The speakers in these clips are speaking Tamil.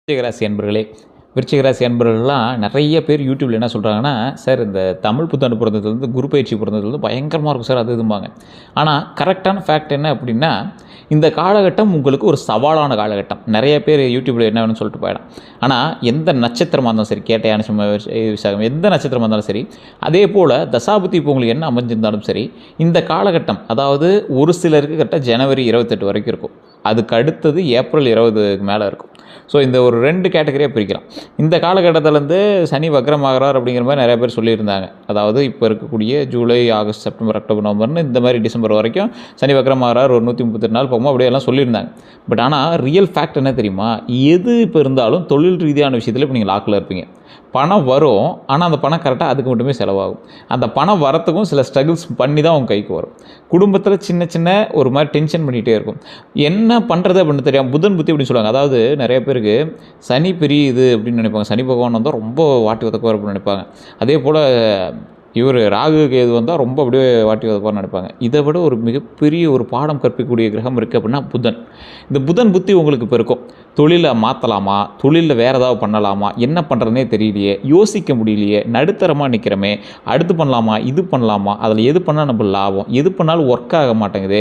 விருச்சிகராசி அன்பர்களே, விருச்சிகராசி அன்பர்கள்லாம் நிறைய பேர் யூடியூப்ல என்ன சொல்கிறாங்கன்னா, சார் இந்த தமிழ் புத்தாண்டு பிறந்ததுலேருந்து குரு பயிற்சி பிறந்ததுலேருந்து பயங்கரமாக இருக்கும் சார் அது இதும்பாங்க. ஆனால் கரெக்டான ஃபேக்ட் என்ன அப்படின்னா, இந்த காலகட்டம் உங்களுக்கு ஒரு சவாலான காலகட்டம். நிறைய பேர் யூடியூப்ல என்ன வேணும்னு சொல்லிட்டு போயிடும். ஆனால் எந்த நட்சத்திரமாக இருந்தாலும் சரி, கேட்டையான விசாகம் எந்த நட்சத்திரமாக இருந்தாலும் சரி, அதே போல் தசாபுத்தி இப்போ உங்களுக்கு என்ன அமைஞ்சிருந்தாலும் சரி, இந்த காலகட்டம் அதாவது ஒரு சிலருக்கு கரெக்டாக ஜனவரி 28 வரைக்கும் இருக்கும். அதுக்கு அடுத்தது ஏப்ரல் 20க்கு மேலே இருக்கும். ஸோ இந்த ஒரு 2 கேட்டகரியாக பிரிக்கலாம். இந்த காலகட்டத்திலேருந்து சனி வக்ரமாகிறார் அப்படிங்கிற மாதிரி நிறைய பேர் சொல்லியிருந்தாங்க. அதாவது இப்போ இருக்கக்கூடிய ஜூலை, ஆகஸ்ட், செப்டம்பர், அக்டோபர், நவம்பர்னு இந்த மாதிரி டிசம்பர் வரைக்கும் சனி வக்ரமாகிறார், ஒரு 138 நாள் போகும்போது அப்படியெல்லாம் சொல்லியிருந்தாங்க. பட் ஆனால் ரியல் ஃபேக்ட் என்ன தெரியுமா? எது இப்போ இருந்தாலும் தொழில் ரீதியான விஷயத்தில் இப்போ நீங்கள் லாக்கில் இருப்பீங்க. பணம் வரும், ஆனால் அந்த பணம் கரெக்டாக அதுக்கு மட்டுமே செலவாகும். அந்த பணம் வரத்துக்கும் சில ஸ்ட்ரகிள்ஸ் பண்ணி தான் உங்கள் கைக்கு வரும். குடும்பத்தில் சின்ன சின்ன ஒரு மாதிரி டென்ஷன் பண்ணிகிட்டே இருக்கும். என்ன பண்ணுறது அப்படின்னு தெரியாமல் புதன் புத்தி அப்படின்னு சொல்லுவாங்க. அதாவது நிறைய பேருக்கு சனி பெரிய இது அப்படின்னு நினைப்பாங்க. சனி பகவான் வந்தால் ரொம்ப வாட்டி உதக்குவார் அப்படின்னு நினைப்பாங்க. அதே போல் இவர் ராகு கேது வந்தால் ரொம்ப அப்படியே வாட்டி உதப்பார்னு நினைப்பாங்க. இதை விட ஒரு மிகப்பெரிய ஒரு பாடம் கற்பிக்கக்கூடிய கிரகம் இருக்குது அப்படின்னா புதன். இந்த புதன் புத்தி உங்களுக்கு இப்போ இருக்கும். தொழிலை மாற்றலாமா, தொழிலில் வேறு ஏதாவது பண்ணலாமா, என்ன பண்ணுறதுனே தெரியலையே, யோசிக்க முடியலையே, நடுத்தரமாக நிற்கிறமே, அடுத்து பண்ணலாமா, இது பண்ணலாமா, அதில் எது பண்ணால் நம்ம லாபம், எது பண்ணாலும் ஒர்க் ஆக மாட்டேங்குது.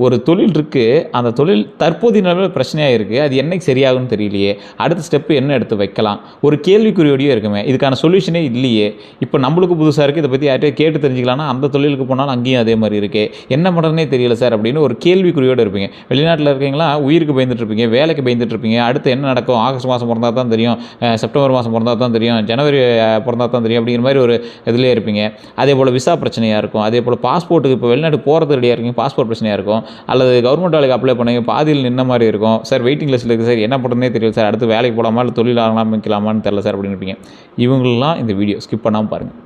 ஒரு தொழில் இருக்குது, அந்த தொழில் தற்போதைய நிலையில் பிரச்சனையாக இருக்குது, அது என்னைக்கு சரியாகும்னு தெரியலையே, அடுத்த ஸ்டெப்பு என்ன எடுத்து வைக்கலாம், ஒரு கேள்விக்குறியோடையே இருக்குமே, இதுக்கான சொல்யூஷனே இல்லையே. இப்போ நம்மளுக்கு புதுசாக இருக்குது, இதை பற்றி யார்கிட்டயே கேட்டு தெரிஞ்சுக்கலாம்னா அந்த தொழிலுக்கு போனாலும் அங்கேயும் அதே மாதிரி இருக்கே, என்ன பண்ணுறதுனே தெரியல சார் அப்படின்னு ஒரு கேள்விக்குறியோடு இருப்பீங்க. வெளிநாட்டில் இருக்கீங்களா, உயிருக்கு பயந்துட்டு இருப்பீங்க, வேலைக்கு பயந்துட்டு இருப்பீங்க. அடுத்து என்ன நடக்கும், ஆகஸ்ட் மாதம் பிறந்தால் தான் தெரியும், செப்டம்பர் மாதம் பிறந்தால் தான் தெரியும், ஜனவரி பிறந்தால் தான் தெரியும் அப்படிங்கிற மாதிரி ஒரு இதிலே இருப்பீங்க. அதே போல் விசா பிரச்சனையாக இருக்கும். அதே போல் பாஸ்போர்ட்டுக்கு இப்போ வெளிநாட்டு போகிறது ரெடியாக இருக்கீங்க, பாஸ்போர்ட் பிரச்சனையாக இருக்கும். அல்லது கவர்மெண்ட் வேலைக்கு அப்ளை பண்ணுங்க, பாதியில் நின்ன மாதிரி இருக்கும். சார் வெயிட்டிங் லிஸ்ட்டில் இருக்குது சார், என்ன பண்ணுறதுனே தெரியல சார், அடுத்து வேலைக்கு போகலாமா இல்லை தொழில் ஆரம்பிக்கலாமான்னு தெரியல சார் அப்படின்னு இருப்பீங்க. இவங்களெலாம் இந்த வீடியோ ஸ்கிப் பண்ணாமல் பாருங்கள்.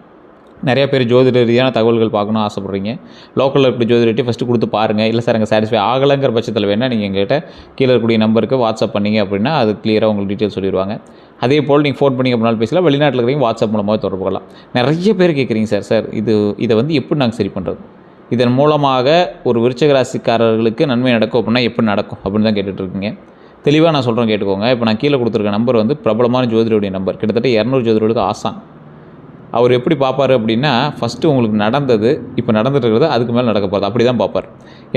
நிறைய பேர் ஜோதிட ரீதியான தகவல்கள் பார்க்கணும் ஆசைப்பட்றீங்க. லோக்கலில் இருக்க ஜோதிடர்கிட்ட ஃபஸ்ட்டு கொடுத்து பாருங்கள். இல்லை சார் அங்கே சாட்டிஸ்ஃபை ஆகலைங்கிற பட்சத்தில் வேணால் நீங்கள் எங்கள்கிட்ட கீழே இருக்கக்கூடிய நம்பருக்கு வாட்ஸ்அப் பண்ணிங்க அப்படின்னா அது கிளியராக உங்களுக்கு டீட்டெயில் சொல்லிடுவாங்க. அதே போல் நீங்கள் ஃபோன் பண்ணிங்க அப்படின்னாலும் பேசலாம், வெளிநாட்டில் இருக்கிறீங்க வாட்ஸ்அப் மூலமாக தொடர்பு கொள்ளலாம். நிறைய பேர் கேட்குறீங்க சார், சார் இதை வந்து எப்படி நாங்கள் சரி பண்ணுறது, இதன் மூலமாக ஒரு விருச்சிக ராசிக்காரர்களுக்கு நன்மை நடக்கும் அப்படின்னா எப்படி நடக்கும் அப்படின்னு தான் கேட்டுட்ருக்கீங்க. தெளிவாக நான் சொல்கிறேன் கேட்டுக்கோங்க. இப்போ நான் கீழே கொடுத்துருக்க நம்பர் வந்து பிரபலமான ஜோதிடருடைய நம்பர், கிட்டத்தட்ட 200 ஜோதிடர்களுக்கு ஆசான். அவர் எப்படி பார்ப்பார் அப்படின்னா, ஃபஸ்ட்டு உங்களுக்கு நடந்தது, இப்போ நடந்துட்டு இருக்கிறது, அதுக்கு மேலே நடக்க போகிறது, அப்படி தான் பார்ப்பார்.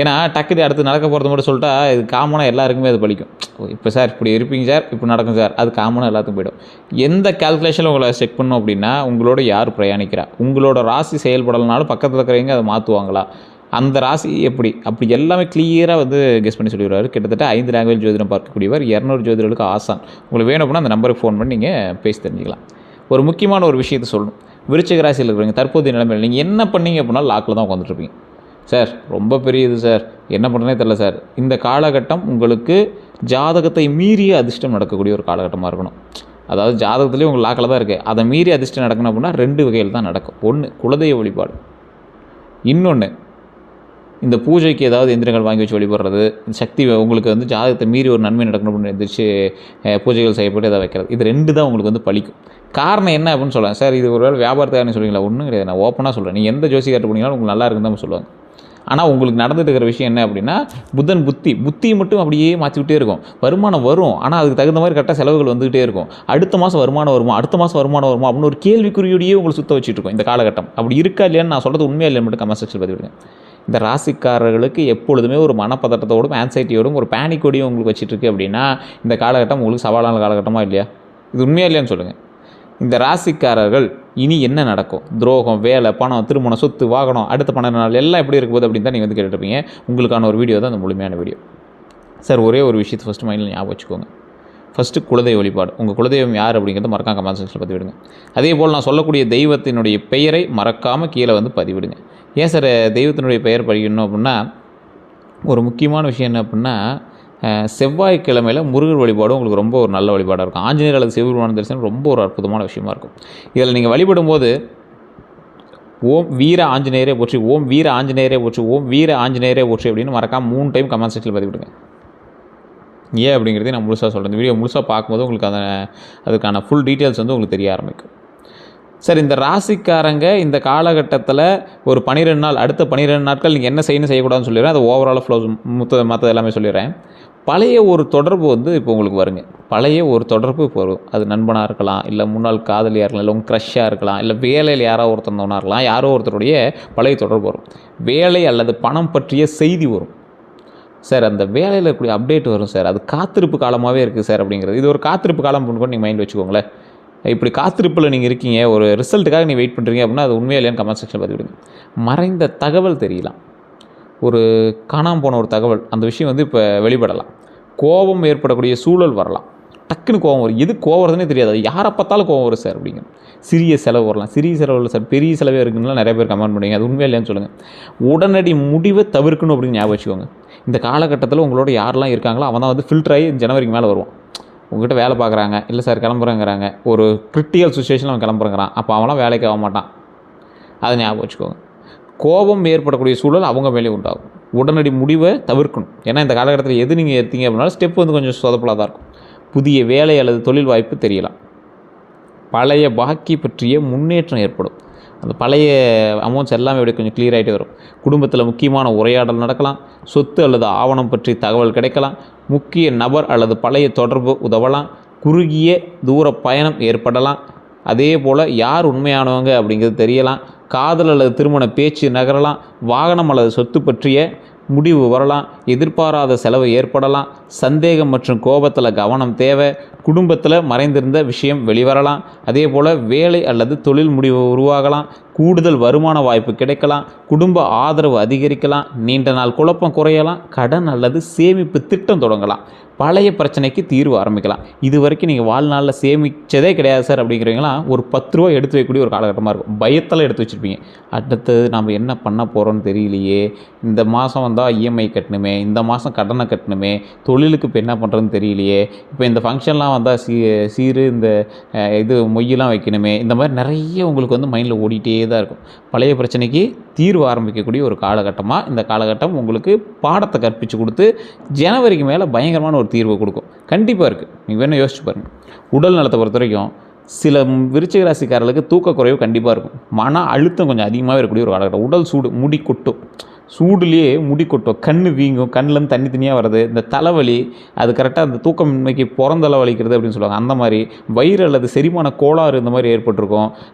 ஏன்னா டக்குனு அடுத்து நடக்க போகிறது மட்டும் சொல்லிட்டா இது காமனாக எல்லாருக்குமே அது பலிக்கும். இப்போ சார் இப்படி இருப்பீங்க சார், இப்போ நடக்கும் சார், அது காமனாக எல்லாத்துக்கும் போய்டும். எந்த கால்குலேஷனில் உங்களை செக் பண்ணணும் அப்படின்னா, உங்களோட யார் பிரயாணிக்கிறா, உங்களோட ராசி செயல்படலைனாலும் பக்கத்தில் இருக்கிறவங்க அதை மாற்றுவாங்களா, அந்த ராசி எப்படி, அப்படி எல்லாமே கிளியராக வந்து கெஸ் பண்ணி சொல்லிடுவார். கிட்டத்தட்ட 5 லாங்குவேஜ் ஜோதிடம் பார்க்கக்கூடியவர், 200 ஜோதிடர்களுக்கு ஆசான். உங்களுக்கு வேணும் அப்படின்னா அந்த நம்பருக்கு ஃபோன் பண்ணி நீங்கள் பேசி தெரிஞ்சுக்கலாம். ஒரு முக்கியமான ஒரு விஷயத்தை சொல்லணும். விருச்சிக ராசியில் இருக்கிறவங்க தற்போதைய நிலைமையில் நீங்கள் என்ன பண்ணீங்க அப்படின்னா லாக்கில் தான் உட்காந்துட்ருப்பீங்க. சார் ரொம்ப பெரிய இது சார், என்ன பண்ணுறதுனே தெரில சார். இந்த காலகட்டம் உங்களுக்கு ஜாதகத்தை மீறிய அதிர்ஷ்டம் நடக்கக்கூடிய ஒரு காலகட்டமாக இருக்கணும். அதாவது ஜாதகத்துலேயே உங்களுக்கு லாக்கில் தான் இருக்குது, அதை மீறி அதிர்ஷ்டம் நடக்கணும் அப்படின்னா 2 வகையில் தான் நடக்கும். ஒன்று குலதெய்வ வழிபாடு, இன்னொன்று இந்த பூஜைக்கு ஏதாவது எந்திரங்கள் வாங்கி வச்சு வழிபடுறது, சக்தி உங்களுக்கு வந்து ஜாதகத்தை மீறி ஒரு நன்மை நடக்கணும் அப்படின்னு எந்திரிச்சு பூஜைகள் செய்யப்பட்டு எதாவது வைக்கிறது. இது 2 தான் உங்களுக்கு வந்து பலிக்கும். காரணம் என்ன அப்படின்னு சொல்லுவாங்க. சார் இது ஒரு வேளை வியாபாரத்துக்காரன்னு சொல்லுவீங்களா? ஒன்றும் கிடையாது, நான் ஓப்பனாக சொல்கிறேன். நீங்கள் எந்த ஜோசிகார்ட்ட போனீங்களும் உங்களுக்கு நல்லா இருக்குன்னு தான் சொல்லுவாங்க. ஆனால் உங்களுக்கு நடந்துட்டு இருக்கிற விஷயம் என்ன அப்படின்னா, புதன் புத்தி மட்டும் அப்படியே மாற்றிக்கிட்டே இருக்கும். வருமானம் வரும், ஆனால் அதுக்கு தகுந்த மாதிரி கரெக்டாக செலவுகள் வந்துகிட்டே இருக்கும். அடுத்த மாதம் வருமானம் வருமா, அடுத்த மாதம் வருமானம் வருமா அப்படின்னு ஒரு கேள்விக்குறியோடையே உங்களை சுற்ற வச்சுட்டு இருக்கும் இந்த காலகட்டம். அப்படி இருக்கா இல்லையான்னு நான் சொல்கிறது உண்மையாக இல்லைன்னு மட்டும் கமெண்ட் செக்ஷன் பதிவிடுங்க. இந்த ராசிக்காரர்களுக்கு எப்பொழுதுமே ஒரு மனப்பதட்டத்தோடும் ஆன்சைட்டியோடும் ஒரு பேனிக்கோடையும் உங்களுக்கு வச்சுட்ருக்கு அப்படின்னா இந்த காலகட்டம் உங்களுக்கு சவாலான காலகட்டமாக இல்லையா? இது உண்மையாக இல்லையான்னு சொல்லுங்கள். இந்த ராசிக்காரர்கள் இனி என்ன நடக்கும், துரோகம், வேலை, பணம், திருமணம், சொத்து, வாகனம், அடுத்த 12 நாள் எல்லாம் எப்படி இருக்கும்போது அப்படின்னு தான் நீங்கள் வந்து கேட்டுருப்பீங்க. உங்களுக்கான ஒரு வீடியோ தான் அந்த முழுமையான வீடியோ. சார் ஒரே ஒரு விஷயத்தை ஃபஸ்ட்டு மைண்டில் ஞாபகம் வச்சுக்கோங்க. ஃபஸ்ட்டு குலதெய்வ வழிபாடு. உங்கள் குலதெய்வம் யார் அப்படிங்கிறத மறக்காம கமெண்ட் செக்ஷனில் பதிவிடுங்க. அதே போல் நான் சொல்லக்கூடிய தெய்வத்தினுடைய பெயரை மறக்காமல் கீழே வந்து பதிவிடுங்க. ஏன் சார் தெய்வத்தினுடைய பெயர் படிக்கணும் அப்படின்னா, ஒரு முக்கியமான விஷயம் என்ன அப்படின்னா, செவ்வாய்க்கிழமையில் முருகர் வழிபாடும் உங்களுக்கு ரொம்ப ஒரு நல்ல வழிபாடாக இருக்கும். ஆஞ்சநேயர் அல்லது சிவபெருமான தரிசனம் ரொம்ப ஒரு அற்புதமான விஷயமா இருக்கும். இதில் நீங்கள் வழிபடும்போது ஓம் வீர ஆஞ்சநேயரே போற்றி, ஓம் வீர ஆஞ்சநேயரே போற்றி, ஓம் வீர ஆஞ்சநேயரே போற்றி அப்படின்னு மறக்காமல் 3 டைம் கமெண்ட் செக்ஷனில் பதிவிடுங்க. ஏன் அப்படிங்கிறதையும் நான் முழுசாக சொல்கிறேன். இந்த வீடியோ முழுசாக பார்க்கும்போது உங்களுக்கு அதுக்கான ஃபுல் டீட்டெயில்ஸ் வந்து உங்களுக்கு தெரிய ஆரம்பிக்கும். சார் இந்த ராசிக்காரங்க இந்த காலகட்டத்தில் ஒரு 12 நாள், அடுத்த 12 நாட்கள் நீங்கள் என்ன செய்யணும் செய்யக்கூடாதுன்னு சொல்லிடுறேன். அது ஓவராலாக ஃப்ளோஸ் மற்ற எல்லாமே சொல்லிடுறேன். பழைய ஒரு தொடர்பு வந்து இப்போ உங்களுக்கு வருங்க. பழைய ஒரு தொடர்பு இப்போ வரும். அது நண்பனாக இருக்கலாம், இல்லை முன்னாள் காதலியாக இருக்கலாம், இல்லை உங்கள் க்ரஷ்ஷாக இருக்கலாம், இல்லை வேலையில் யாரோ ஒருத்தவனா இருக்கலாம். யாரோ ஒருத்தருடைய பழைய தொடர்பு வரும். வேலை அல்லது பணம் பற்றிய செய்தி வரும். சார் அந்த வேலையில் இருக்கக்கூடிய அப்டேட் வரும் சார். அது காத்திருப்பு காலமாகவே இருக்குது சார் அப்படிங்கிறது. இது ஒரு காத்திருப்பு காலம் கூட நீங்கள் மைண்ட் வச்சுக்கோங்களேன். இப்படி காத்திருப்பில் நீங்கள் இருக்கீங்க, ஒரு ரிசல்ட்டுக்காக நீங்கள் வெயிட் பண்ணுறீங்க அப்படின்னா அது உண்மையாக இல்லையான்னு கமெண்ட் செக்ஷனில் பதிவிடுங்க. மறைந்த தகவல் தெரியலாம். ஒரு காணாமல் போன ஒரு தகவல், அந்த விஷயம் வந்து இப்போ வெளிப்படலாம். கோபம் ஏற்படக்கூடிய சூழல் வரலாம். டக்குன்னு கோபம் வரும். எது கோவம் வருதுன்னே தெரியாது. அது யாரை பார்த்தாலும் கோவம் வரும் சார் அப்படிங்க. சிறிய செலவு வரலாம். சிறிய செலவு இல்லை சார், பெரிய செலவே இருக்குதுன்னா நிறைய பேர் கமெண்ட் பண்ணுவீங்க. அது உண்மையாக இல்லையான்னு சொல்லுங்கள். உடனடி முடிவை தவிர்க்கணும் அப்படின்னு ஞாபகம் வச்சுக்கோங்க. இந்த காலகட்டத்தில் உங்களோட யாரெல்லாம் இருக்காங்களோ அவன் தான் வந்து ஃபில்டர் ஆகி ஜனவரிக்கு மேலே வருவான். உங்கள்கிட்ட வேலை பார்க்குறாங்க, இல்லை சார் கிளம்புறேங்கிறாங்க, ஒரு கிரிட்டிக்கல் சுச்சுவேஷனில் அவன் கிளம்புறேங்கிறான், அப்போ அவன்லாம் வேலைக்கு ஆக மாட்டான். அதை ஞாபகம் வச்சுக்கோங்க. கோபம் ஏற்படக்கூடிய சூழல் அவங்க மேலே உண்டாகும். உடனடி முடிவை தவிர்க்கணும். ஏன்னா இந்த காலகட்டத்தில் எது நீங்கள் எடுத்தீங்க அப்படின்னா ஸ்டெப் வந்து கொஞ்சம் சொதப்பலாக தான் இருக்கும். புதிய வேலை அல்லது தொழில் வாய்ப்பு தெரியலாம். பழைய பாக்கி பற்றிய முன்னேற்றம் ஏற்படும். அந்த பழைய அமௌண்ட்ஸ் எல்லாமே அப்படியே கொஞ்சம் கிளியர் ஆகிட்டே வரும். குடும்பத்தில் முக்கியமான உரையாடல் நடக்கலாம். சொத்து அல்லது ஆவணம் பற்றி தகவல் கிடைக்கலாம். முக்கிய நபர் அல்லது பழைய தொடர்பு உதவலாம். குறுகிய தூர பயணம் ஏற்படலாம். அதே போல் யார் உண்மையானவங்க அப்படிங்கிறது தெரியலாம். காதல் அல்லது திருமண பேச்சு நகரலாம். வாகனம் அல்லது சொத்து பற்றிய முடிவு வரலாம். எதிர்பாராத செலவு ஏற்படலாம். சந்தேகம் மற்றும் கோபத்தில் கவனம் தேவை. குடும்பத்தில் மறைந்திருந்த விஷயம் வெளிவரலாம். அதே போல் வேலை அல்லது தொழில் முடிவு உருவாகலாம். கூடுதல் வருமான வாய்ப்பு கிடைக்கலாம். குடும்ப ஆதரவு அதிகரிக்கலாம். நீண்ட நாள் குழப்பம் குறையலாம். கடன் அல்லது சேமிப்பு திட்டம் தொடங்கலாம். பழைய பிரச்சனைக்கு தீர்வு ஆரம்பிக்கலாம். இது வரைக்கும் நீங்கள் வாழ்நாளில் சேமித்ததே கிடையாது சார் அப்படிங்கிறவங்களாம் ஒரு 10 ரூபா எடுத்து வைக்கக்கூடிய ஒரு காலகட்டமாக இருக்கும். பயத்தில் எடுத்து வச்சுருப்பீங்க. அடுத்தது நம்ம என்ன பண்ண போகிறோன்னு தெரியலையே, இந்த மாதம் வந்தால் இஎம்ஐ கட்டணுமே, இந்த மாதம் கடனை கட்டணுமே, தொழிலுக்கு இப்போ என்ன பண்ணுறதுன்னு தெரியலையே, இப்போ இந்த ஃபங்க்ஷன்லாம் வந்தால் சீரு இந்த இது மொய்யெல்லாம் வைக்கணுமே, இந்த மாதிரி நிறைய உங்களுக்கு வந்து மைண்டில் ஓடிட்டே தான் இருக்கும். பழைய பிரச்சனைக்கு தீர்வு ஆரம்பிக்கக்கூடிய ஒரு காலகட்டமாக இந்த காலகட்டம் உங்களுக்கு பாடத்தை கற்பித்து கொடுத்து ஜனவரிக்கு மேலே பயங்கரமான ஒரு தீர்வு கொடுக்கும். கண்டிப்பாக இருக்குது. நீங்கள் வேணால் யோசிச்சு பாருங்கள். உடல் நலத்தை பொறுத்த வரைக்கும் சில விருச்சிக ராசிக்காரர்களுக்கு தூக்கக்குறைவு கண்டிப்பாக இருக்கும். மன அழுத்தம் கொஞ்சம் அதிகமாகவே இருக்கக்கூடிய ஒரு காலகட்டம். உடல் சூடு, முடி கொட்டும். சூடுலேயே முடி கொட்டும், கண் வீங்கும், கண்ணிலேருந்து தண்ணி தனியாக வருது, இந்த தலைவலி, அது கரெக்டாக அந்த தூக்கமின்மைக்கு புறந்தலை வலிக்கிறது அப்படின்னு சொல்லுவாங்க. அந்த மாதிரி வயிறு அல்லது செரிமான கோளாறு இந்த மாதிரி ஏற்பட்டிருக்கும்.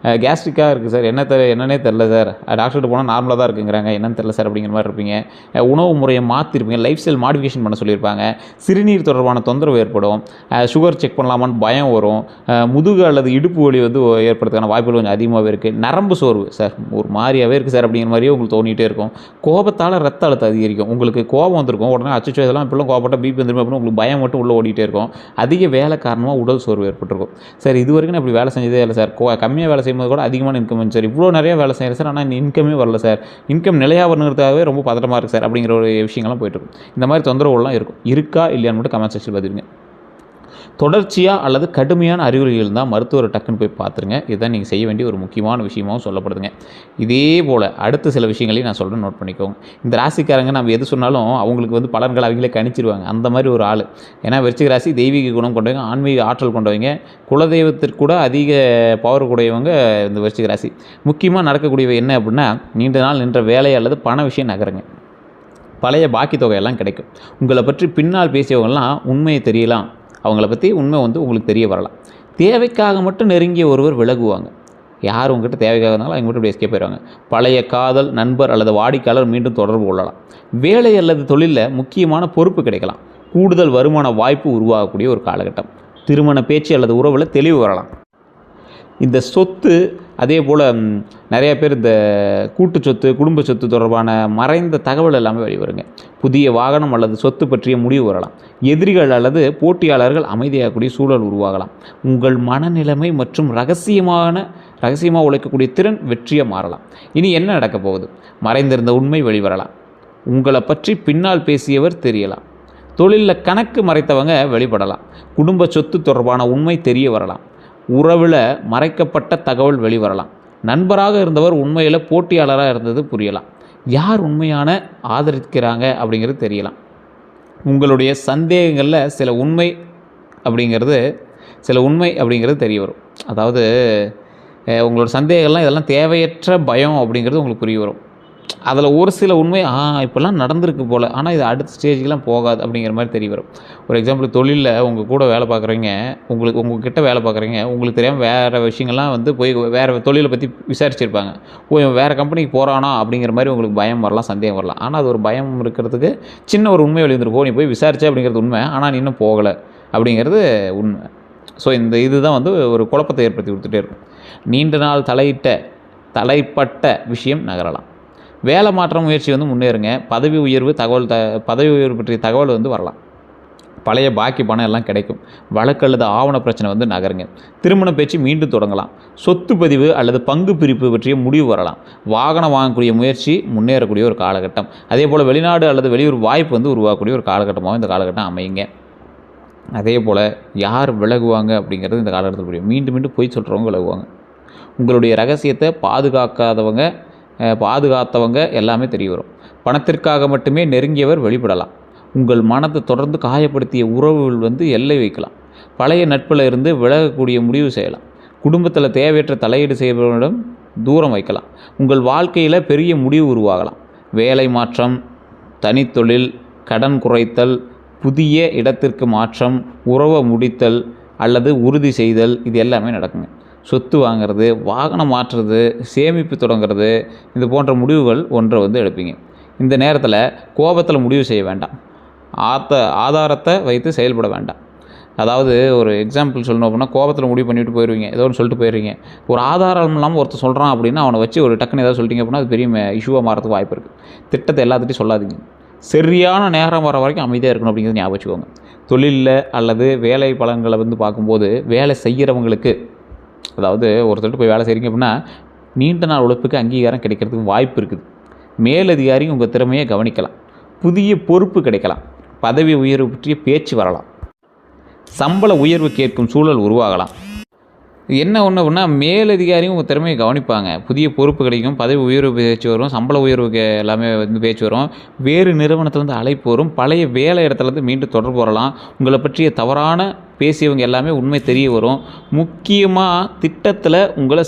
கேஸ்ட்ரிக்காக இருக்குது சார், என்னன்னே தெரில சார், டாக்டர்கிட்ட போனால் நார்மலாக தான் இருக்குங்கிறாங்க, என்னன்னு தெரில சார் அப்படிங்கிற மாதிரி இருப்பீங்க. உணவு முறையை மாற்றிருப்பீங்க, லைஃப் ஸ்டைல் மாடிஃபிகேஷன் பண்ண சொல்லியிருப்பாங்க. சிறுநீர் தொடர்பான தொந்தரவு ஏற்படும். சுகர் செக் பண்ணலாமான்னு பயம் வரும். முதுகு அல்லது இடுப்பு வலி வந்து ஏற்படுறதுக்கான வாய்ப்புகள் கொஞ்சம் அதிகமாகவே இருக்குது. நரம்பு சோர்வு சார், ஒரு மாதிரியாகவே இருக்குது சார் அப்படிங்கிற மாதிரியே உங்களுக்கு தோணிகிட்டே இருக்கும். கோபத்தால் ரத்த அழுத்தம் அதிகரிக்கும். உங்களுக்கு கோபம் வந்திருக்கும், உடனே அச்சச்சோ இதெல்லாம் இப்படிலாம் கோபப்பட்டால் பிபி வந்துருமே அப்படின்னு உங்களுக்கு பயம் மட்டும் உள்ளே ஓடிட்டே இருக்கும். அதிக வேலை காரணமாக உடல் சோர்வு ஏற்பட்டிருக்கும். சார் இது வரைக்கும் நான் இப்படி வேலை செஞ்சதே இல்லை சார், கம்மியாக வேலை செய்யும்போது கூட அதிகமான இன்கம் வந்து சார், இவ்வளோ நிறைய வேலை செய்கிறேன் சார், ஆனால் இன்கமே வரல சார், இன்கம் நிலையாக வரணுங்கிறதுக்காகவே ரொம்ப பதட்டமாக இருக்குது சார் அப்படிங்கிற ஒரு விஷயங்கள்லாம் போயிட்டுருக்கும். இந்த மாதிரி தொந்தரவுலாம் இருக்கும். இருக்கா இல்லையான்னு மட்டும் கமெண்ட் செக்ஷன் பதிலுங்க. தொடர்ச்சியாக அல்லது கடுமையான அறிகுறிகள் இருந்தால் மருத்துவரை டக்குன்னு போய் பார்த்துருங்க. இதுதான் நீங்கள் செய்ய வேண்டிய ஒரு முக்கியமான விஷயமாகவும் சொல்லப்படுதுங்க. இதே போல் அடுத்த சில விஷயங்களையும் நான் சொல்கிறேன், நோட் பண்ணிக்கோங்க. இந்த ராசிக்காரங்க நம்ம எது சொன்னாலும் அவங்களுக்கு வந்து பலன்கள் அவங்களே கணிச்சிருவாங்க. அந்த மாதிரி ஒரு ஆள். ஏன்னா விருச்சிக ராசி தெய்வீக குணம் கொண்டவங்க, ஆன்மீக ஆற்றல் கொண்டவங்க, குலதெய்வத்திற்கு கூட அதிக பவர் கூடியவங்க இந்த விருச்சிக ராசி. முக்கியமாக நடக்கக்கூடியவை என்ன அப்படின்னா, நீண்ட நாள் நின்ற வேலை அல்லது பண விஷயம் நகருங்க. பழைய பாக்கி தொகையெல்லாம் கிடைக்கும். உங்களை பற்றி பின்னால் பேசியவங்கெல்லாம் உண்மையை தெரியலாம். அவங்கள பற்றி உண்மை வந்து உங்களுக்கு தெரிய வரலாம். தேவைக்காக மட்டும் நெருங்கிய ஒருவர் விலகுவாங்க. யார் உங்ககிட்ட தேவைக்காக இருந்தாலும் அவங்க மட்டும் இப்படி எஸ்கேப் போயிடுவாங்க. பழைய காதல், நண்பர் அல்லது வாடிக்கையாளர் மீண்டும் தொடர்பு கொள்ளலாம். வேலை அல்லது தொழிலில் முக்கியமான பொறுப்பு கிடைக்கலாம். கூடுதல் வருமான வாய்ப்பு உருவாகக்கூடிய ஒரு காலகட்டம். திருமண பேச்சு அல்லது உறவில் தெளிவு வரலாம். இந்த சொத்து, அதே போல் நிறைய பேர் இந்த கூட்டு சொத்து, குடும்ப சொத்து தொடர்பான மறைந்த தகவல் எல்லாமே வெளிவருங்க. புதிய வாகனம் அல்லது சொத்து பற்றிய முடிவு வரலாம். எதிரிகள் அல்லது போட்டியாளர்கள் அமைதியாகக்கூடிய சூழல் உருவாகலாம். உங்கள் மனநிலைமை மற்றும் ரகசியமாக உழைக்கக்கூடிய திறன் வெற்றியாக மாறலாம். இனி என்ன நடக்கப் போகுது? மறைந்திருந்த உண்மை வெளிவரலாம். உங்களை பற்றி பின்னால் பேசியவர் தெரியலாம். தொழிலில் கணக்கு மறைத்தவங்க வெளிப்படலாம். குடும்ப சொத்து தொடர்பான உண்மை தெரிய வரலாம். உறவில் மறைக்கப்பட்ட தகவல் வெளிவரலாம். நண்பராக இருந்தவர் உண்மையில் போட்டியாளராக இருந்தது புரியலாம். யார் உண்மையான ஆதரிக்கிறாங்க அப்படிங்கிறது தெரியலாம். உங்களுடைய சந்தேகங்களில் சில உண்மை அப்படிங்கிறது தெரிய வரும். அதாவது உங்களோட சந்தேகங்கள்லாம் இதெல்லாம் தேவையற்ற பயம் அப்படிங்கிறது உங்களுக்கு புரிய வரும். அதில் ஒரு சில உண்மை இப்போல்லாம் நடந்திருக்கு போல், ஆனால் இது அடுத்த ஸ்டேஜுக்கெலாம் போகாது அப்படிங்கிற மாதிரி தெரிய வரும். ஒரு எக்ஸாம்பிள், தொழிலில் உங்கள் கூட வேலை பார்க்குறவங்க, உங்ககிட்ட வேலை பார்க்குறவங்க, உங்களுக்கு தெரியாமல் வேறு விஷயங்கள்லாம் வந்து போய் வேறு தொழிலை பற்றி விசாரிச்சிருப்பாங்க. இவன் வேறு கம்பெனிக்கு போகிறானா அப்படிங்கிற மாதிரி உங்களுக்கு பயம் வரலாம், சந்தேகம் வரலாம். ஆனால் அது ஒரு பயம் இருக்கிறதுக்கு சின்ன ஒரு உண்மை வெளியிருந்திருக்கும். நீ போய் விசாரிச்ச அப்படிங்கிறது உண்மை, ஆனால் நீ இன்னும் போகலை அப்படிங்கிறது உண்மை. ஸோ இதுதான் வந்து ஒரு குழப்பத்தை ஏற்படுத்தி கொடுத்துட்டே இருக்கும். நீண்ட நாள் தலைப்பட்ட விஷயம் நகரலாம். வேலை மாற்ற முயற்சி வந்து முன்னேறுங்க. பதவி உயர்வு பற்றிய தகவல் வந்து வரலாம். பழைய பாக்கி பணம் எல்லாம் கிடைக்கும். வழக்கு அல்லது ஆவண பிரச்சனை வந்து நகருங்க. திருமண பேச்சு மீண்டும் தொடங்கலாம். சொத்து பதிவு அல்லது பங்கு பிரிப்பு பற்றிய முடிவு வரலாம். வாகனம் வாங்கக்கூடிய முயற்சி முன்னேறக்கூடிய ஒரு காலகட்டம். அதே போல் வெளிநாடு அல்லது வெளியூர் வாய்ப்பு வந்து உருவாக்கக்கூடிய ஒரு காலகட்டமாக இந்த காலகட்டம் அமையுங்க. அதே போல் யார் விலகுவாங்க அப்படிங்கிறது இந்த காலகட்டத்தில் புரியும். மீண்டும் மீண்டும் பொய் சொல்கிறவங்க விலகுவாங்க. உங்களுடைய ரகசியத்தை பாதுகாத்தவங்க எல்லாமே தெரிய வரும். பணத்திற்காக மட்டுமே நெருங்கியவர் வெளிப்படலாம். உங்கள் மனத்தை தொடர்ந்து காயப்படுத்திய உறவுகள் வந்து எல்லை வைக்கலாம். பழைய நட்பில் இருந்து விலகக்கூடிய முடிவு செய்யலாம். குடும்பத்தில் தேவையற்ற தலையீடு செய்பவரிடம் தூரம் வைக்கலாம். உங்கள் வாழ்க்கையில் பெரிய முடிவு உருவாகலாம். வேலை மாற்றம், தனித்தொழில், கடன் குறைத்தல், புதிய இடத்திற்கு மாற்றம், உறவை முடித்தல் அல்லது உறுதி செய்தல், இது எல்லாமே நடக்குங்க. சொத்து வாங்கிறது, வாகனம் மாற்றுறது, சேமிப்பு தொடங்குறது, இது போன்ற முடிவுகள் ஒன்றை வந்து எடுப்பீங்க. இந்த நேரத்தில் கோபத்தில் முடிவு செய்ய வேண்டாம். ஆதாரத்தை வைத்து செயல்பட வேண்டாம். அதாவது ஒரு எக்ஸாம்பிள் சொல்லணும் அப்படின்னா, கோபத்தில் முடிவு பண்ணிவிட்டு போயிடுவீங்க, ஏதோ ஒன்று சொல்லிட்டு போயிடுவீங்க. ஒரு ஆதாரம் இல்லாமல் ஒருத்தர் சொல்கிறான் அப்படின்னா அவனை வச்சு ஒரு டக்குன்னு ஏதாவது சொல்லிட்டீங்க அப்படின்னா அது பெரிய இஷ்யூவாக மாறதுக்கு வாய்ப்பு இருக்குது. திட்டத்தை எல்லாத்துட்டையும் சொல்லாதீங்க. சரியான நேரம் வர வரைக்கும் அமைதியாக இருக்கணும் அப்படிங்கிறது ஞாபகம் வச்சுக்கோங்க. தொழிலில் அல்லது வேலை பலன்களை வந்து பார்க்கும்போது, வேலை செய்கிறவங்களுக்கு, அதாவது ஒருத்தர்கிட்ட போய் வேலை செய்கிறீங்க அப்படின்னா நீண்ட நாள் உழைப்புக்கு அங்கீகாரம் கிடைக்கிறதுக்கு வாய்ப்பு இருக்குது. மேலதிகாரி உங்கள் திறமையை கவனிக்கலாம். புதிய பொறுப்பு கிடைக்கலாம். பதவி உயர்வு பற்றிய பேச்சு வரலாம். சம்பள உயர்வு கேட்கும் சூழல் உருவாகலாம். என்ன ஒன்று அப்படின்னா, மேலதிகாரியும் உங்கள் திறமையை கவனிப்பாங்க. புதிய பொறுப்பு கிடைக்கும், பதவி உயர்வு பேச்சு வரும், சம்பள உயர்வுக்கு எல்லாமே வந்து பேச்சு வரும். வேறு நிறுவனத்துலேருந்து அழைப்பு வரும். பழைய வேலை இடத்துலேருந்து மீண்டும் தொடர்பு வரலாம். உங்களை பற்றிய தவறான பேசியவங்க எல்லாமே உண்மை தெரிய வரும். முக்கியமான திட்டத்தில் உங்களை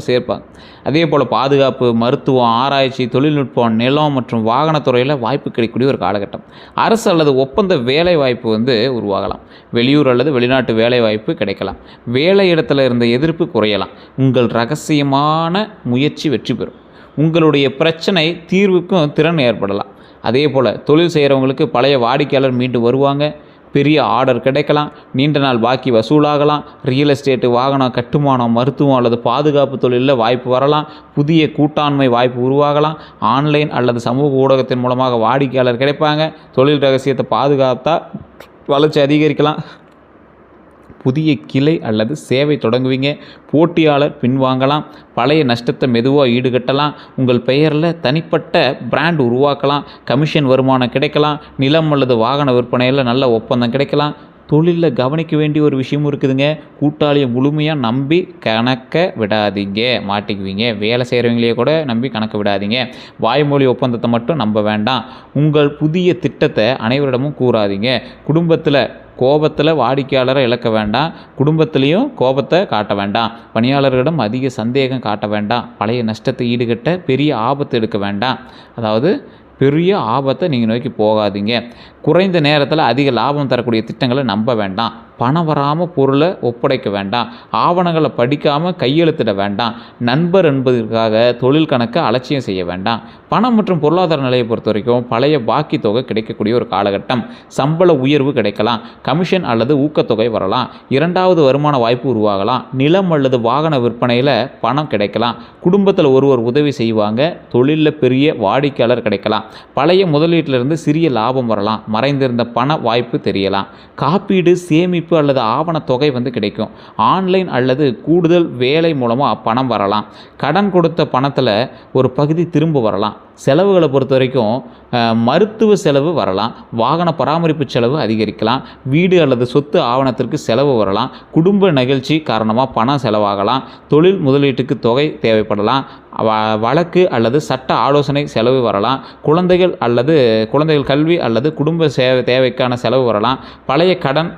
சேர்ப்பாங்க. அதே போல் பாதுகாப்பு, மருத்துவம், ஆராய்ச்சி, தொழில்நுட்பம், நிலம் மற்றும் வாகனத்துறையில் வாய்ப்பு கிடைக்கக்கூடிய ஒரு காலகட்டம். அரசு அல்லது ஒப்பந்த வேலை வாய்ப்பு வந்து உருவாகலாம். வெளியூர் அல்லது வெளிநாட்டு வேலை வாய்ப்பு கிடைக்கலாம். வேலை இடத்துல இருந்த எதிர்ப்பு குறையலாம். உங்கள் ரகசியமான முயற்சி வெற்றி பெறும். உங்களுடைய பிரச்சனை தீர்வுக்கும் திறன் ஏற்படலாம். அதே போல் தொழில் செய்கிறவங்களுக்கு பழைய வாடிக்கையாளர் மீண்டும் வருவாங்க. பெரிய ஆர்டர் கிடைக்கலாம். நீண்ட நாள் பாக்கி வசூலாகலாம். ரியல் எஸ்டேட்டு, வாகனம், கட்டுமானம், மருத்துவம் அல்லது பாதுகாப்பு தொழிலில் வாய்ப்பு வரலாம். புதிய கூட்டாண்மை வாய்ப்பு உருவாகலாம். ஆன்லைன் அல்லது சமூக ஊடகத்தின் மூலமாக வாடிக்கையாளர் கிடைப்பாங்க. தொழில் ரகசியத்தை பாதுகாத்தா வளர்ச்சி அதிகரிக்கலாம். புதிய கிளை அல்லது சேவை தொடங்குவீங்க. போட்டியாளர் பின்வாங்கலாம். பழைய நஷ்டத்தை மெதுவாக ஈடுகட்டலாம். உங்கள் பெயரில் தனிப்பட்ட பிராண்ட் உருவாக்கலாம். கமிஷன் வருமானம் கிடைக்கலாம். நிலம் அல்லது வாகன விற்பனையில் நல்ல ஒப்பந்தம் கிடைக்கலாம். தொழிலில் கவனிக்க வேண்டிய ஒரு விஷயமும் இருக்குதுங்க. கூட்டாளியை முழுமையாக நம்பி கணக்க விடாதீங்க, மாட்டிக்குவீங்க. வேலை செய்கிறவங்களையே கூட நம்பி கணக்க விடாதீங்க. வாய்மொழி ஒப்பந்தத்தை மட்டும் நம்ப வேண்டாம். உங்கள் புதிய திட்டத்தை அனைவரிடமும் கூறாதீங்க. கோபத்தில் வாடிக்கையாளரை இழக்க வேண்டாம். குடும்பத்திலையும் கோபத்தை காட்ட வேண்டாம். பணியாளர்களிடம் அதிக சந்தேகம் காட்ட வேண்டாம். பழைய நஷ்டத்தை ஈடுகட்ட பெரிய ஆபத்து எடுக்க வேண்டாம். அதாவது பெரிய ஆபத்தை நீங்கள் நோக்கி போகாதீங்க. குறைந்த நேரத்தில் அதிக லாபம் தரக்கூடிய திட்டங்களை நம்ப வேண்டாம். பணம் வராமல் பொருளை ஒப்படைக்க வேண்டாம். ஆவணங்களை படிக்காமல் கையெழுத்திட வேண்டாம். நண்பர் என்பதற்காக தொழில் கணக்கை அலட்சியம் செய்ய வேண்டாம். பணம் மற்றும் பொருளாதார நிலையை பொறுத்த வரைக்கும் பழைய பாக்கி தொகை கிடைக்கக்கூடிய ஒரு காலகட்டம். சம்பள உயர்வு கிடைக்கலாம். கமிஷன் அல்லது ஊக்கத்தொகை வரலாம். இரண்டாவது வருமான வாய்ப்பு உருவாகலாம். நிலம் அல்லது வாகன விற்பனையில் பணம் கிடைக்கலாம். குடும்பத்தில் ஒருவர் உதவி செய்வாங்க. தொழிலில் பெரிய வாடிக்கையாளர் கிடைக்கலாம். பழைய முதலீட்டிலிருந்து சிறிய லாபம் வரலாம். மறைந்திருந்த பண வாய்ப்பு தெரியலாம். காப்பீடு, சேமிப்பு அல்லது ஆவண தொகை வந்து கிடைக்கும். ஆன்லைன் அல்லது கூடுதல் வேலை மூலமாக பணம் வரலாம். கடன் கொடுத்த பணத்தில் ஒரு பகுதி திரும்ப வரலாம். செலவுகளை பொறுத்த வரைக்கும் மருத்துவ செலவு வரலாம். வாகன பராமரிப்பு செலவு அதிகரிக்கலாம். வீடு அல்லது சொத்து ஆவணத்திற்கு செலவு வரலாம். குடும்ப நிகழ்ச்சி காரணமாக பணம் செலவாகலாம். தொழில் முதலீட்டுக்கு தொகை தேவைப்படலாம். வழக்கு அல்லது சட்ட ஆலோசனை செலவு வரலாம். குழந்தைகள் கல்வி அல்லது குடும்ப தேவைக்கான செலவு வரலாம். பழைய கடன்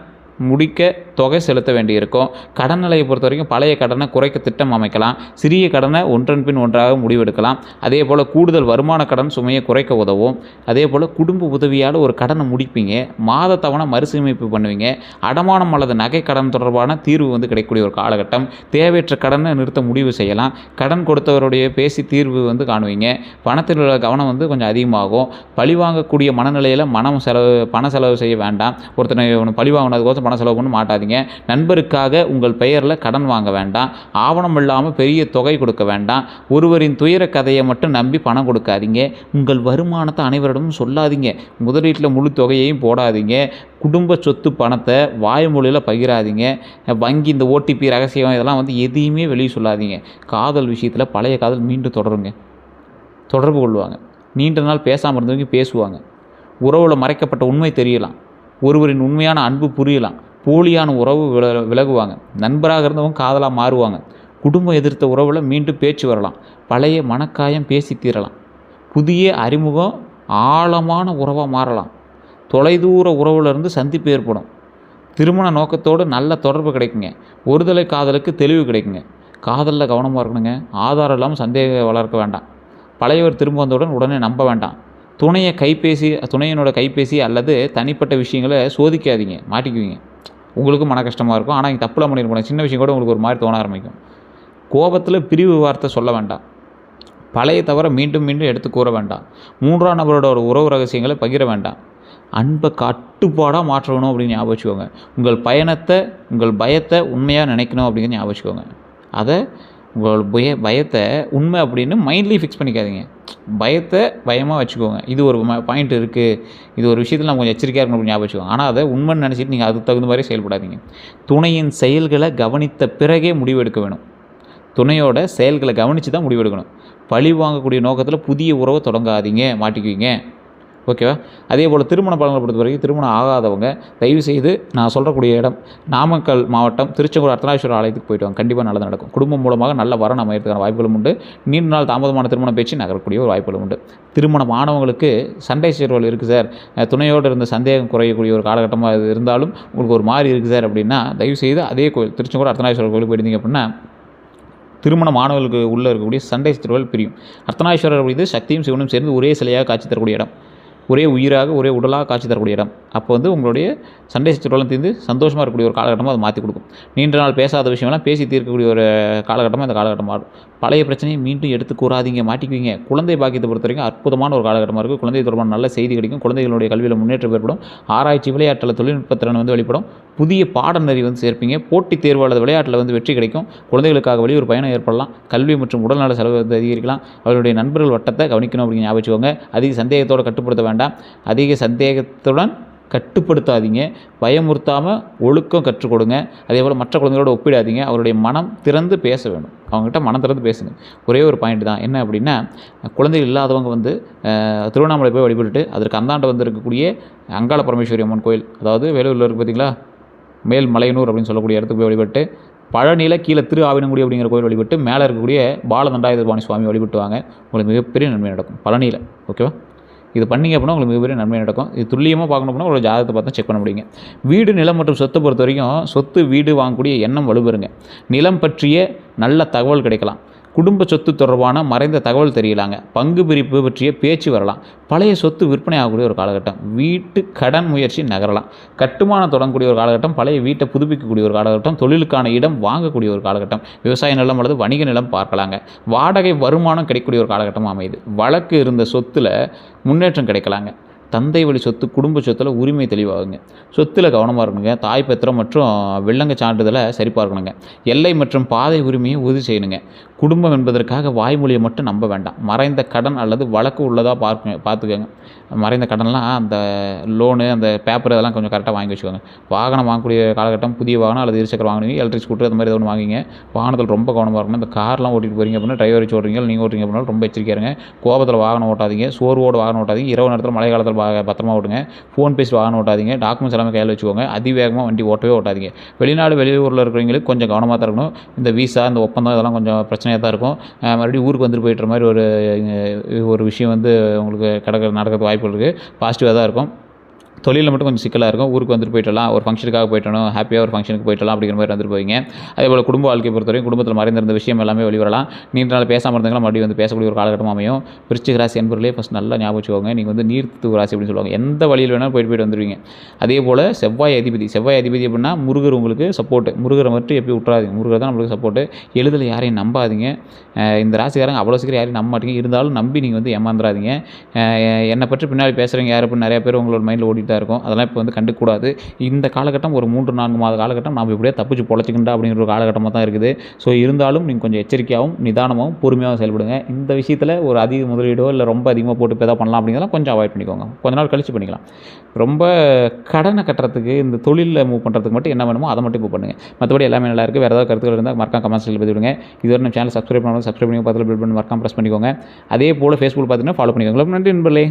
முடிக்க தொகை செலுத்த வேண்டியிருக்கும். கடன் நிலையை பொறுத்த வரைக்கும் பழைய கடனை குறைக்க திட்டம் அமைக்கலாம். சிறிய கடனை ஒன்றன் பின் ஒன்றாக முடிவெடுக்கலாம். அதே போல் கூடுதல் வருமான கடன் சுமையை குறைக்க உதவும். அதே போல் குடும்ப உதவியால் ஒரு கடனை முடிப்பீங்க. மாத தவணை மறுசீரமைப்பு பண்ணுவீங்க. அடமானம் அல்லது நகை கடன் தொடர்பான தீர்வு வந்து கிடைக்கக்கூடிய ஒரு காலகட்டம். தேவையற்ற கடனை நிறுத்த முடிவு செய்யலாம். கடன் கொடுத்தவருடைய பேசி தீர்வு வந்து காணுவீங்க. பணத்தில் உள்ள கவனம் வந்து கொஞ்சம் அதிகமாகும். பழிவாங்கக்கூடிய மனநிலையில் பண செலவு செய்ய வேண்டாம். ஒருத்தனை பழி வாங்கினதுக்கோசம் பண செலவு பண்ண மாட்டாதீங்க. நண்பருக்காக உங்கள் பெயரில் கடன் வாங்க வேண்டாம். ஆவணம் இல்லாமல் பெரிய தொகை கொடுக்க வேண்டாம். ஒருவரின் துயர கதையை மட்டும் நம்பி பணம் கொடுக்காதீங்க. உங்கள் வருமானத்தை அனைவரிடமும் சொல்லாதீங்க. முதலீட்டில் முழு தொகையையும் போடாதீங்க. குடும்ப சொத்து பணத்தை வாய்மொழியில் பகிராதீங்க. வங்கி இந்த ஓடிபி ரகசியம் இதெல்லாம் வந்து எதையுமே வெளியே சொல்லாதீங்க. காதல் விஷயத்தில் பழைய காதல் மீண்டும் தொடர்பு கொள்வாங்க. நீண்ட நாள் பேசாமல் இருந்தவங்க பேசுவாங்க. உறவில் மறைக்கப்பட்ட உண்மை தெரியலாம். ஒருவரின் உண்மையான அன்பு புரியலாம். போலியான உறவு விலகுவாங்க. நண்பராக இருந்தவங்க காதலாக மாறுவாங்க. குடும்பம் எதிர்த்த உறவில் மீண்டும் பேச்சு வரலாம். பழைய மனக்காயம் பேசி தீரலாம். புதிய அறிமுகம் ஆழமான உறவாக மாறலாம். தொலைதூர உறவுலேருந்து சந்திப்பு ஏற்படும். திருமண நோக்கத்தோடு நல்ல தொடர்பு கிடைக்குங்க. ஒருதலை காதலுக்கு தெளிவு கிடைக்குங்க. காதலில் கவனமாக இருக்கணுங்க. ஆதாரம் இல்லாமல் சந்தேகம் வளர்க்க வேண்டாம். பழையவர் திரும்ப வந்தவுடன் உடனே நம்ப வேண்டாம். துணையினோட கைபேசி அல்லது தனிப்பட்ட விஷயங்களை சோதிக்காதீங்க. மாட்டிக்குவீங்க. உங்களுக்கும் மன கஷ்டமாக இருக்கும். ஆனால் நீங்கள் தப்புலாம் பண்ணியிருக்கணும். சின்ன விஷயம் கூட உங்களுக்கு ஒரு மாதிரி தோண ஆரம்பிக்கும். கோபத்தில் பிரிவு வார்த்தை சொல்ல வேண்டாம். பழைய தவிர மீண்டும் எடுத்து கூற வேண்டாம். மூன்றாம் நபரோட ஒரு உறவு ரகசியங்களை பகிர வேண்டாம். அன்பை கட்டுப்பாடாக மாற்ற வேணும் அப்படின்னு ஞாபகம் வச்சுக்கோங்க. உங்கள் பயத்தை உண்மையாக நினைக்கணும் அப்படிங்கிற ஞாபகம் வச்சுக்கோங்க. அதை உங்கள் பயத்தை உண்மை அப்படின்னு மைண்ட்லேயே ஃபிக்ஸ் பண்ணிக்காதீங்க. பயத்தை பயமாக வச்சுக்கோங்க. இது ஒரு பாயிண்ட் இருக்குது. இது ஒரு விஷயத்தில் நம்ம கொஞ்சம் எச்சரிக்கையாக இருக்கணும் அப்படின்னு ஞாபகம் வச்சுக்கோங்க. ஆனால் அதை உண்மைன்னு நினச்சிட்டு நீங்கள் அதுக்கு தகுந்த மாதிரி செயல்படாதீங்க. துணையின் செயல்களை கவனித்த பிறகே முடிவெடுக்க வேணும். துணையோட செயல்களை கவனித்து தான் முடிவெடுக்கணும். பழி வாங்கக்கூடிய நோக்கத்தில் புதிய உறவை தொடங்காதீங்க. மாட்டிக்குவீங்க. ஓகேவா? அதே போல் திருமண பலன்களை பொறுத்த வரைக்கும் திருமணம் ஆகாதவங்க தயவுசெய்து நான் சொல்கிறக்கூடிய இடம் நாமக்கல் மாவட்டம் திருச்செங்கோடு அர்த்தநாரீஸ்வரர் ஆலயத்துக்கு போய்ட்டு வாங்க. கண்டிப்பாக நல்லது நடக்கும். குடும்பம் மூலமாக நல்ல வரன் அமையறதுக்கான வாய்ப்புகளும் உண்டு. நீண்ட நாள் தாமதமான திருமணம் பேச்சு நகரக்கூடிய ஒரு வாய்ப்புகளும் உண்டு. திருமணம் ஆனவங்களுக்கு சண்டை சச்சரவுகள் இருக்குது சார், துணையோடு இருந்த சந்தேகம் குறையக்கூடிய ஒரு காலகட்டமாக இது இருந்தாலும் உங்களுக்கு ஒரு மாதிரி இருக்குது சார் அப்படின்னா தயவுசெய்து அதே கோயில் திருச்செங்கோடு அர்த்தநாரீஸ்வரர் கோயிலுக்கு போயிருந்தீங்க அப்படின்னா திருமண மாணவர்களுக்கு உள்ளே இருக்கக்கூடிய சண்டை சச்சரவுகள் பிரியும். அர்த்தநாரீஸ்வரர் அப்படிது சக்தியும் சிவனும் சேர்ந்து ஒரே சிலையாக காட்சி தரக்கூடிய இடம். ஒரே உயிராக ஒரே உடலாக காட்சி தரக்கூடிய இடம். அப்போ வந்து உங்களுடைய சண்டை சச்சரவுலாம் தீர்ந்து சந்தோஷமாக இருக்கக்கூடிய ஒரு காலகட்டமாக அதை மாற்றி கொடுக்கும். நீண்ட நாள் பேசாத விஷயம்லாம் பேசி தீர்க்கக்கூடிய ஒரு காலகட்டமாக இந்த காலகட்டம் மாறும். பழைய பிரச்சனையை மீண்டும் எடுத்து கூறாதீங்க. மாட்டிக்குவீங்க. குழந்தை பாக்கியத்தை பொறுத்த வரைக்கும் அற்புதமான ஒரு காலகட்டமாக இருக்குது. குழந்தை தொடர்பான நல்ல செய்தி கிடைக்கும். குழந்தைகளுடைய கல்வியில் முன்னேற்றம் ஏற்படும். ஆராய்ச்சி விளையாட்டில் தொழில்நுட்பத்திறன் வந்து வெளிப்படும். புதிய பாடநெறி வந்து சேர்ப்பீங்க. போட்டித் தேர்வு அல்லது விளையாட்டில் வந்து வெற்றி கிடைக்கும். குழந்தைகளுக்காக வெளியூர் பயணம் ஏற்படலாம். கல்வி மற்றும் உடல்நல செலவு வந்து அதிகரிக்கலாம். அவர்களுடைய நண்பர்கள் வட்டத்தை கவனிக்கணும் அப்படின்னு ஞாபகம் வச்சுக்கோங்க. அதிக சந்தேகத்தோடு கட்டுப்படுத்த வேண்டாம். அதிக சந்தேகத்துடன் கட்டுப்படுத்தாதீங்க. பயமுறுத்தாமல் ஒழுக்கம் கற்றுக் கொடுங்க. அதே போல் மற்ற குழந்தைகளோடு ஒப்பிடாதீங்க. அவருடைய மனம் திறந்து பேச வேணும். அவங்ககிட்ட மனம் திறந்து பேசுங்க. ஒரே ஒரு பாயிண்ட் தான் என்ன அப்படின்னா, குழந்தைகள் இல்லாதவங்க வந்து திருவண்ணாமலை போய் வழிபட்டுட்டு அதற்கு அந்தாண்ட வந்து இருக்கக்கூடிய அங்காள பரமேஸ்வரி அம்மன் கோயில், அதாவது வேலூரில் இருக்குது பார்த்தீங்களா, மேல்மலையனூர் அப்படின்னு சொல்லக்கூடிய இடத்துக்கு போய் வழிபட்டு, பழனியில் கீழே திரு ஆவினங்குடி அப்படிங்கிற கோயில் வழிபட்டு, மேலே இருக்கக்கூடிய பாலதண்டாயுதபாணி சுவாமி வழிபட்டு வாங்க. உங்களுக்கு மிகப்பெரிய நன்மை நடக்கும் பழனியில். ஓகேவா? இது பண்ணிங்க அப்படின்னா உங்களுக்கு மிகப்பெரிய நன்மை நடக்கும். இது துல்லியமாக பார்க்கணும் அப்படின்னா ஒரு ஜாதகத்தை பார்த்து செக் பண்ண முடியுங்க. வீடு நிலம் மற்றும் சொத்தை பொறுத்த வரைக்கும் சொத்து வீடு வாங்கக்கூடிய எண்ணம் வலுப்பெறுங்க. நிலம் பற்றிய நல்ல தகவல் கிடைக்கலாம். குடும்ப சொத்து தொடர்பான மறைந்த தகவல் தெரியலாங்க. பங்கு பிரிப்பு பற்றிய பேச்சு வரலாம். பழைய சொத்து விற்பனை ஆகக்கூடிய ஒரு காலகட்டம். வீட்டு கடன் முயற்சி நகரலாம். கட்டுமானம் தொடங்கக்கூடிய ஒரு காலகட்டம். பழைய வீட்டை புதுப்பிக்கக்கூடிய ஒரு காலகட்டம். தொழிலுக்கான இடம் வாங்கக்கூடிய ஒரு காலகட்டம். விவசாய நிலம் அல்லது வணிக நிலம் பார்க்கலாங்க. வாடகை வருமானம் கிடைக்கக்கூடிய ஒரு காலகட்டமாக அமையுது. வழக்கு இருந்த சொத்தில் முன்னேற்றம் கிடைக்கலாங்க. தந்தை வழி சொத்து குடும்ப சொத்தில் உரிமை தெளிவாகுங்க. சொத்தில் கவனமாக இருக்கணுங்க. தாய் பத்திரம் மற்றும் வில்லங்க சான்றிதழை சரிபார்க்கணுங்க. எல்லை மற்றும் பாதை உரிமையை உறுதி செய்யணுங்க. குடும்பம் என்பதற்காக வாய்மொழியை மட்டும் நம்ப வேண்டாம். மறைந்த கடன் அல்லது வழக்கு உள்ளதாக பார்த்துக்கோங்க. மறைந்த கடன்லாம் அந்த லோனு அந்த பேப்பர் இதெல்லாம் கொஞ்சம் கரெக்டாக வாங்கி வச்சுக்கோங்க. வாகனம் வாங்கக்கூடிய காலகட்டம். புதிய வாகனம் அல்லது இருசக்கர வாங்குவீங்க, எலக்ட்ரிக் ஸ்கூட்டர் அந்த மாதிரி எதுவும் வாங்கிங்க. வாகனத்தில் ரொம்ப கவனமாக இருக்கணும். இந்த கார்லாம் ஓட்டிட்டு போகிறீங்க அப்படின்னா டிரைவர் வச்சு ஓட்டுறீங்க, நீங்கள் ஓட்டுறீங்க அப்படின்னா ரொம்ப எச்சரிக்கையாக இருங்க. கோபத்தில் வாகனம் ஓட்டாதீங்க. சோர்வோடு வாகனம் ஓட்டாதீங்க. இரவு நேரத்தில் மழை காலத்தில் பத்திரமா ஓட்டுங்க. ஃபோன் பேசி வாகனம் ஓட்டாதீங்க. டாக்குமெண்ட்ஸ் எல்லாமே கையில் வச்சுக்கோங்க. அதிவேகமாக வண்டி ஓட்டவே ஓட்டாதீங்க. வெளியூரில் இருக்கிறவங்களுக்கு கொஞ்சம் கவனமாக தான் இருக்கணும். இந்த விசா இந்த ஒப்பந்தம் இதெல்லாம் கொஞ்சம் பிரச்சனையாக தான் இருக்கும். மறுபடியும் ஊருக்கு வந்துட்டு போய்ட்டுற மாதிரி ஒரு விஷயம் வந்து உங்களுக்கு நடக்கிறது வாய்ப்புகள் இருக்குது. பாசிட்டிவாக தான் இருக்கும். தொழிலில் மட்டும் கொஞ்சம் சிக்கலாக இருக்கும். ஊருக்கு வந்துட்டு போயிட்டு வரலாம், ஒரு ஃபங்க்ஷனுக்காக போயிட்டு வரணும், ஹாப்பியாக ஒரு ஃபங்க்ஷனுக்கு போயிட்டு வரலாம் அப்படிங்கிற மாதிரி வந்துட்டு போவீங்க. அதேபோல் குடும்ப வாழ்க்கையை பொறுத்தவரைக்கும் குடும்பத்தில் மறைந்திருந்த விஷயம் எல்லாமே வெளிவரலாம். நீண்ட நாள் பேசாமல் இருந்தவங்களாம் மறுபடியும் வந்து பேசக்கூடிய ஒரு காலகட்டமாக அமையும். விருச்சிக ராசி அன்பர்களே ஃபஸ்ட் நல்லா ஞாபகம் வச்சுக்கோங்க. நீங்கள் வந்து நீர்த்து ராசி அப்படின்னு சொல்லுவாங்க. எந்த வழியில் வேணாலும் போயிட்டு வந்துடுவீங்க. அதேபோல் செவ்வாய் அதிபதி அப்படின்னா முருகர் உங்களுக்கு சப்போர்ட்டு. முருகரை மட்டும் எப்பயும் விட்றாதீங்க. முருகர் தான் நம்மளுக்கு சப்போர்ட்டு. எளிதில் யாரையும் நம்பாதீங்க. இந்த ராசிக்காரங்க அவ்வளோ சீக்கிரம் யாரையும் நம்ப மாட்டீங்க. இருந்தாலும் நம்பி நீங்கள் வந்து ஏமாந்துடாதீங்க. என்னை பற்றி பின்னாடி பேசுகிறவங்க யார் அப்படின்னு நிறைய பேர் உங்களோட மைண்டில் ஓடிட்டு தான் இருக்கும். அதெல்லாம் இப்போ வந்து கண்டுக்கூடாது. இந்த காலகட்டம் ஒரு 3-4 மாத காலகட்டம் நாம் இப்படியே தப்பிச்சு பொழைச்சிக்கிண்டா அப்படிங்கிற ஒரு காலகட்டமாக தான் இருக்குது. ஸோ இருந்தாலும் நீங்கள் கொஞ்சம் எச்சரிக்கையாகவும் நிதானமாகவும் பொறுமையாகவும் செயல்படுங்க. இந்த விஷயத்தில் ஒரு அதிக முதலீடோ இல்லை ரொம்ப அதிகமாக போட்டு இப்போ எதாவது பண்ணலாம் அப்படிங்கிறதெல்லாம் கொஞ்சம் அவாய்ட் பண்ணிக்கோங்க. கொஞ்ச நாள் கழிச்சு பண்ணிக்கலாம். ரொம்ப கடனை கட்டுறதுக்கு இந்த தொழிலில் மூவ் பண்ணுறதுக்கு மட்டும் என்ன வேணுமோ அதை மட்டும் இப்போ பண்ணுங்கள். மற்றபடி எல்லாமே நல்லா இருக்குது. வேறு ஏதாவது கருத்துக்கள் இருந்தால் மறக்காம கமெண்ட்ஸில் பதிவு விடுங்க. இதுவரை நம்ம சேனல் சப்ஸ்கிரைப் பண்ணி பக்கத்தில் பெல் பட்டன் மறக்காம ப்ரெஸ் பண்ணிக்கோங்க. அதே போல் ஃபேஸ்புக் பார்த்தீங்கன்னா ஃபாலோ பண்ணிக்கோங்க. நன்றி நண்பர்களே.